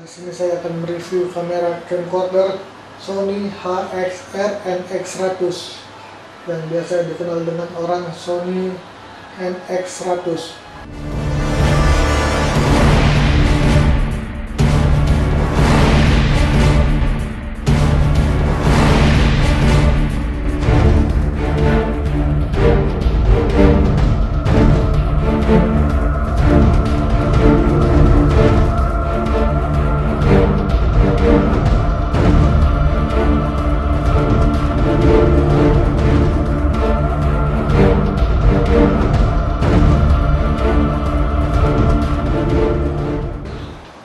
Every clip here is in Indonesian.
Di sini saya akan mereview kamera camcorder Sony HXR NX100 yang biasa dikenal dengan orang Sony NX100.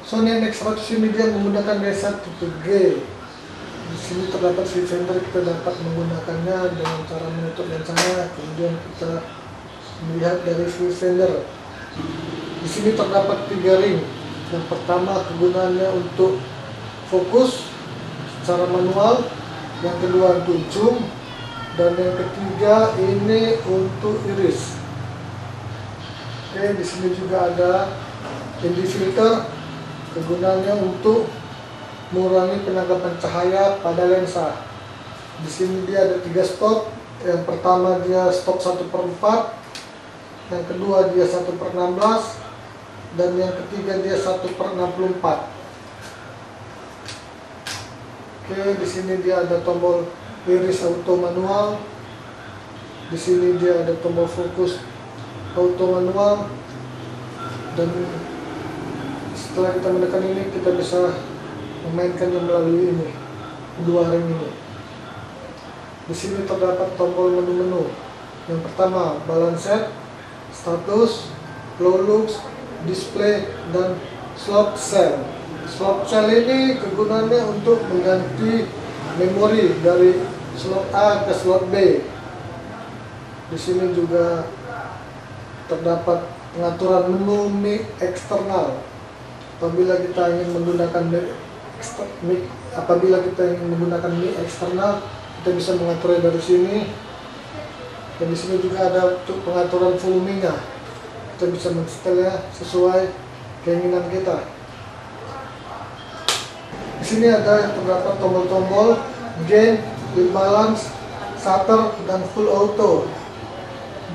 Sony NX100 ini dia menggunakan lensa tipe G. Di sini terdapat viewfinder, kita dapat menggunakannya dengan cara menutup lensanya, kemudian kita melihat dari viewfinder. Di sini terdapat 3 ring. Yang pertama kegunaannya untuk fokus secara manual, yang kedua untuk zoom, dan yang ketiga ini untuk iris. Oke, di sini juga ada ND filter. Kegunaannya untuk mengurangi penangkapan cahaya pada lensa. Di sini dia ada 3 stop. Yang pertama dia stop 1/4, yang kedua dia 1/16, dan yang ketiga dia 1/64. Oke, di sini dia ada tombol iris auto manual. Di sini dia ada tombol fokus auto manual, dan setelah kita menekan ini kita bisa memainkannya melalui ini, 2 ring ini. Di sini terdapat tombol menu-menu. Yang pertama balance set, status, low looks, display, dan slot cell. Slot cell ini kegunaannya untuk mengganti memori dari slot A ke slot B. Di sini juga terdapat pengaturan menu mic eksternal. Apabila kita ingin menggunakan mic eksternal, kita bisa mengaturnya dari sini. Dan di sini juga ada untuk pengaturan volumenya. Kita bisa men-setelnya sesuai keinginan kita. Di sini ada terdapat tombol-tombol gain, wheel balance, shutter, dan full auto.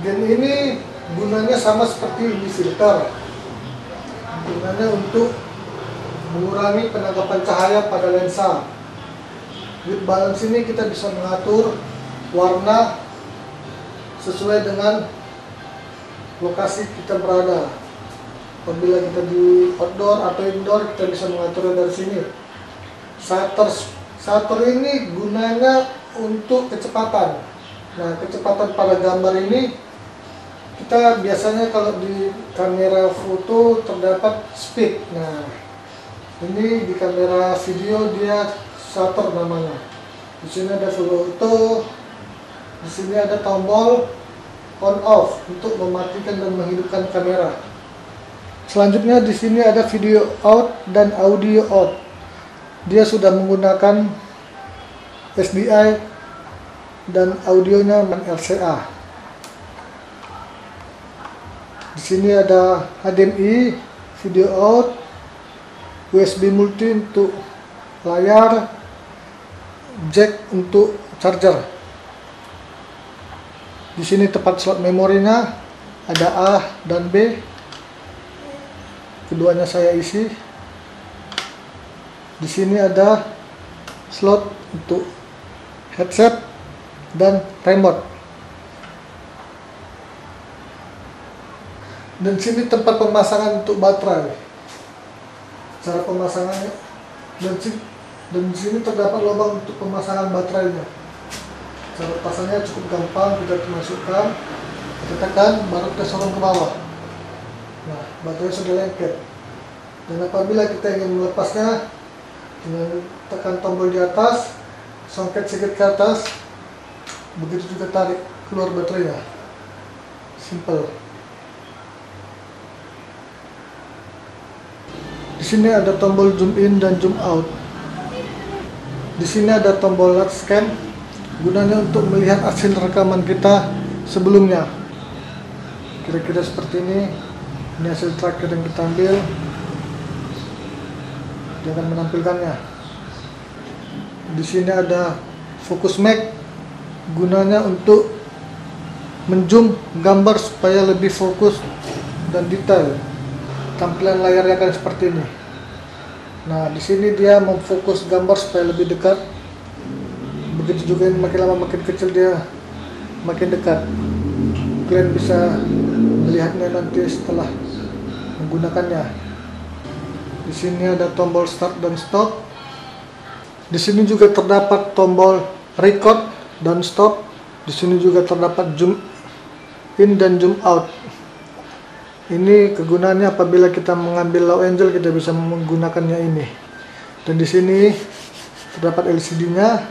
Gain ini gunanya sama seperti ini filter. Gunanya untuk mengurangi penangkapan cahaya pada lensa. With balance ini kita bisa mengatur warna sesuai dengan lokasi kita berada. Apabila kita di outdoor atau indoor, kita bisa mengaturnya dari sini. Shutter ini gunanya untuk kecepatan. Nah, kecepatan pada gambar ini kita biasanya kalau di kamera foto terdapat speed. Nah, ini di kamera video dia shutter namanya. Di sini ada full auto. Di sini ada tombol on off untuk mematikan dan menghidupkan kamera. Selanjutnya di sini ada video out dan audio out. Dia sudah menggunakan SDI dan audionya RCA. Di sini ada HDMI, video out, USB multi untuk layar, jack untuk charger. Di sini tempat slot memorinya, ada A dan B. Keduanya saya isi. Di sini ada slot untuk headset dan remote. Dan sini tempat pemasangan untuk baterai. Cara pemasangannya, dan di sini terdapat lubang untuk pemasangan baterainya. Cara pasangnya cukup gampang, kita masukkan, kita tekan, baru kita sorong ke bawah. Nah, baterai sudah lengket. Dan apabila kita ingin melepasnya, dengan tekan tombol di atas, songket sedikit ke atas, begitu juga tarik keluar baterainya. Simple. Di sini ada tombol zoom in dan zoom out. Di sini ada tombol large scan, gunanya untuk melihat hasil rekaman kita sebelumnya. Kira-kira seperti ini hasil terakhir yang kita ambil. dia akan menampilkannya. Di sini ada focus max, gunanya untuk menzoom gambar supaya lebih fokus dan detail. Tampilan layarnya akan seperti ini. Nah, di sini dia memfokus gambar supaya lebih dekat. Begitu juga yang makin lama makin kecil dia makin dekat. Kalian bisa melihatnya nanti setelah menggunakannya. Di sini ada tombol start dan stop. Di sini juga terdapat tombol record dan stop. Di sini juga terdapat zoom in dan zoom out. Ini kegunaannya apabila kita mengambil low angle, kita bisa menggunakannya ini. Dan di sini terdapat LCD-nya.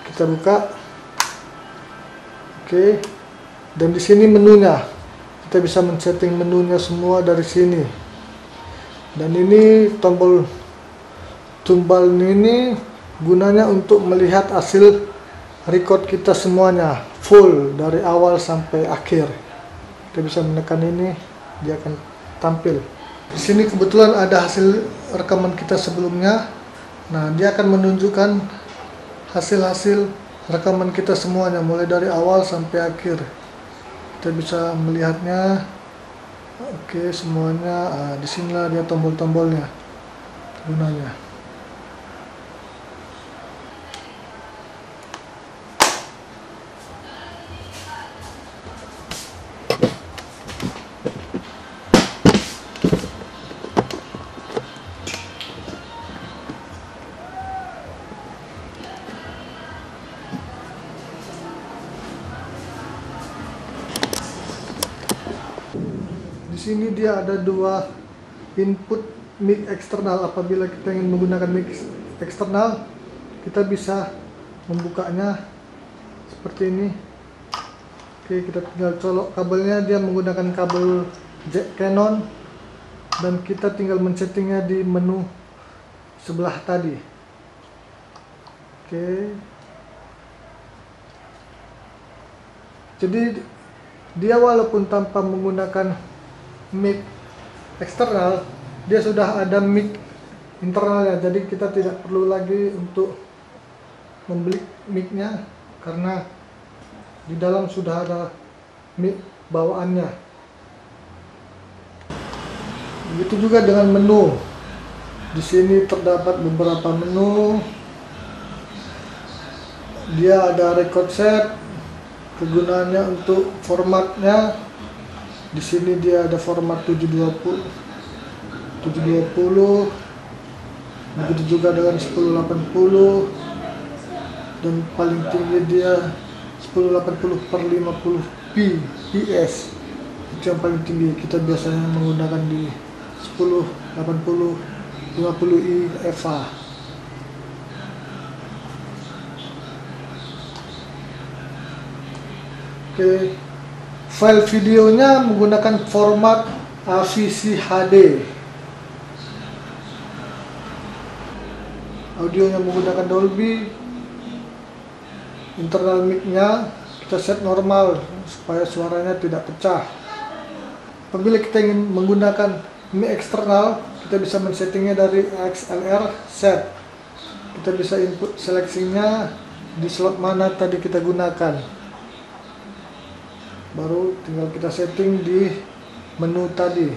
Kita buka. Oke. Dan di sini menunya. Kita bisa men-setting menunya semua dari sini. Dan ini tombol tumbal ini gunanya untuk melihat hasil record kita semuanya full dari awal sampai akhir. Kita bisa menekan ini, dia akan tampil. Di sini kebetulan ada hasil rekaman kita sebelumnya. Nah, dia akan menunjukkan hasil-hasil rekaman kita semuanya mulai dari awal sampai akhir. Kita bisa melihatnya. Oke, semuanya. Di sinilah dia tombol-tombolnya gunanya. Di sini dia ada dua input mic eksternal. Apabila kita ingin menggunakan mic eksternal, kita bisa membukanya seperti ini. Oke, kita tinggal colok kabelnya. Dia menggunakan kabel jack Canon, dan kita tinggal men-settingnya di menu sebelah tadi. Oke, jadi dia walaupun tanpa menggunakan mic eksternal, dia sudah ada mic internalnya. Jadi kita tidak perlu lagi untuk membeli mic-nya, karena di dalam sudah ada mic bawaannya. Begitu juga dengan menu. Di sini terdapat beberapa menu. Dia ada record set, kegunaannya untuk formatnya. Di sini dia ada format 720, begitu juga dengan 1080, dan paling tinggi dia 1080/50 ps. Itu yang paling tinggi. Kita biasanya menggunakan di 1080/50i EVA. Oke. File videonya menggunakan format AVC HD. Audionya menggunakan Dolby. Internal mic-nya kita set normal supaya suaranya tidak pecah. Apabila kita ingin menggunakan mic eksternal, kita bisa men-settingnya dari XLR set. Kita bisa input seleksinya di slot mana tadi kita gunakan. Baru tinggal kita setting di menu tadi.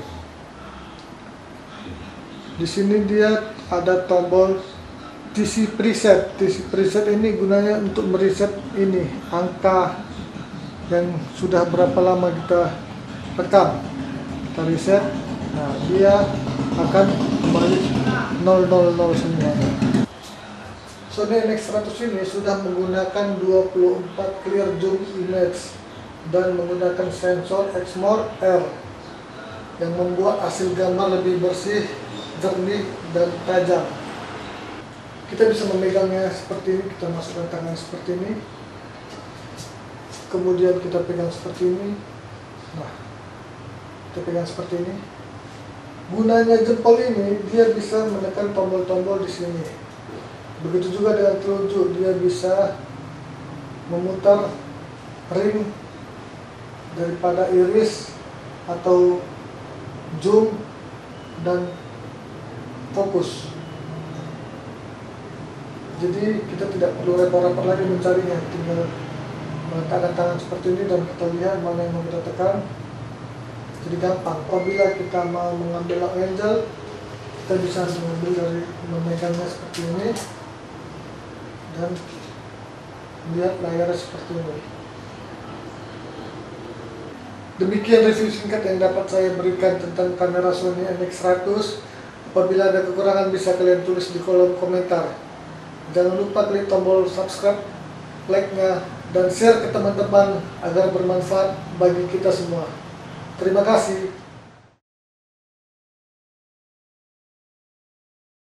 Di sini dia ada tombol TC preset. TC preset ini gunanya untuk mereset ini angka yang sudah berapa lama kita rekam. Kita reset. Nah, dia akan kembali 000 semua. Sony NX100 ini sudah menggunakan 24 clear zoom image dan menggunakan sensor Exmor R yang membuat hasil gambar lebih bersih, jernih, dan tajam. Kita bisa memegangnya seperti ini. Kita masukkan tangan seperti ini, kemudian kita pegang seperti ini. Nah, kita pegang seperti ini. Gunanya jempol ini, dia bisa menekan tombol-tombol di sini. Begitu juga dengan telunjuk, dia bisa memutar ring daripada iris atau zoom dan fokus. Jadi kita tidak perlu repot-repot lagi mencarinya, tinggal meletakkan tangan seperti ini dan kita lihat mana yang mau kita tekan. Jadi gampang. Apabila kita mau mengambil lock angel, kita bisa mengambil dari memegangnya seperti ini dan lihat layarnya seperti ini. Demikian review singkat yang dapat saya berikan tentang kamera Sony NX100. Apabila ada kekurangan bisa kalian tulis di kolom komentar. Jangan lupa klik tombol subscribe, like-nya, dan share ke teman-teman agar bermanfaat bagi kita semua. Terima kasih.